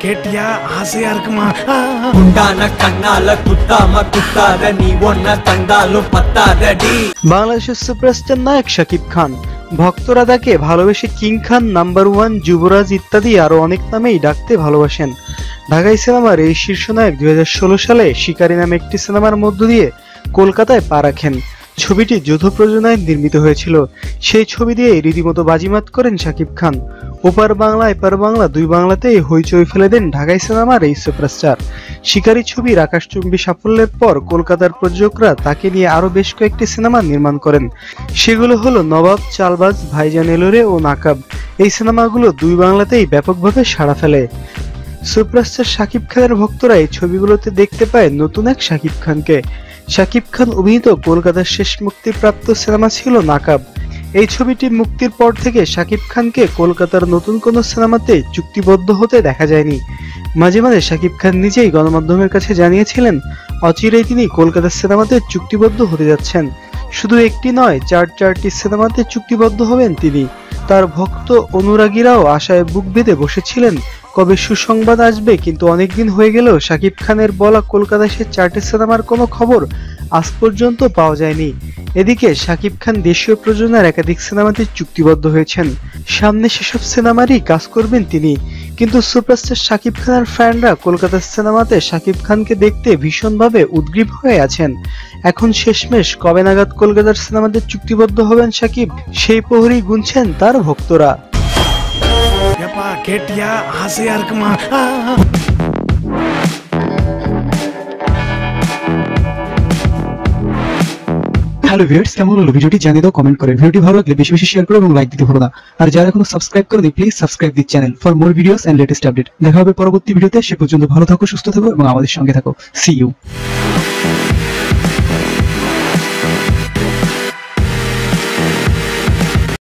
గట్టిగా ఆశయార్కమా గుండాన కన్నాల కుత్తామ కుత్తాద నీ ఒన్న తండాలు పత్తాదడి। বাংলাদেশের সুপারস্টার নায়ক শাকিব খান, ভক্তরা তাকে ভালোবেসে কিং খান, নাম্বার ওয়ান, যুবরাজ ইত্যাদি আরো অনেক নামেই ডাকতে ভালোবাসেন। ঢাকাই সিনেমার এই শীর্ষ নায়ক 2016 সালে শিকারী নামে একটি সিনেমার মধ্য দিয়ে কলকাতায় পা রাখেন। ছবিটি যৌথ প্রযোজনায় নির্মিত হয়েছিল। সেই ছবি দিয়ে রীতিমতো বাজিমাত করেন শাকিব খান। ওপার বাংলা এপার বাংলা দুই বাংলাতেই হইচই ফেলে দেন ঢাকাই সিনেমার এই সুপারস্টার। শিকারী ছবির আকাশচুম্বী সাফল্যের পর কলকাতার প্রযোজকরা তাকে নিয়ে আরো বেশ কয়েকটি সিনেমা নির্মাণ করেন। সেগুলো হলো নবাব, চালবাজ, ভাইজান এলোরে ও নাকাব। এই সিনেমাগুলো দুই বাংলাতেই ব্যাপকভাবে সাড়া ফেলে। সুপারস্টার শাকিব খানের ভক্তরা এই ছবিগুলোতে দেখতে পায় নতুন এক শাকিব খানকে। শাকিব খান অভিনীত কলকাতার শেষ মুক্তিপ্রাপ্ত সিনেমা ছিল নাকাব। এই ছবিটি মুক্তির পর থেকে শাকিব খানকে কলকাতার নতুন কোনো সিনেমাতে চুক্তিবদ্ধ হতে দেখা যায়নি। মাঝে মাঝে শাকিব খান নিজেই গণমাধ্যমের কাছে জানিয়েছিলেন অচিরেই তিনি কলকাতার সিনেমাতে চুক্তিবদ্ধ হতে যাচ্ছেন। শুধু একটি নয়, চারটি সিনেমাতে চুক্তিবদ্ধ হবেন তিনি। তার ভক্ত অনুরাগীরাও আশায় বুক বেঁধে বসেছিলেন কবে সুসংবাদ আসবে, কিন্তু অনেকদিন হয়ে গেলেও শাকিব খানের বলা কলকাতায় সে 4টি সিনেমার কোনো খবর আজ পর্যন্ত পাওয়া যায়নি। এদিকে শাকিব খান দেশীয় প্রযোজনার একাধিক সিনেমাতে চুক্তিবদ্ধ হয়েছেন। সামনে সেসব সিনেমারই কাজ করবেন তিনি। কিন্তু সুপারস্টার শাকিব খানের ফ্যানরা কলকাতার সিনেমাতে শাকিব খানকে দেখতে ভীষণভাবে উদ্গ্রীব হয়ে আছেন। এখন শেষমেশ কবে নাগাদ কলকাতার সিনেমাতে চুক্তিবদ্ধ হবেন শাকিব, সেই প্রহরী গুনছেন তার ভক্তরা। গেটিয়া আশয়ার্কমা হ্যালো ভিউয়ার্স, কেমন হলো ভিডিওটি জানিয়ে দাও কমেন্ট করে। ভিডিওটি ভালো লাগলে বেশি বেশি শেয়ার করো এবং লাইক দিতে ভুলো না। আর যারা এখনো সাবস্ক্রাইব করোনি please subscribe this channel for more videos and latest update. দেখা হবে পরবর্তী ভিডিওতে। সে পর্যন্ত ভালো থাকো, সুস্থ থাকো এবং আমাদের সঙ্গে থাকো। See you.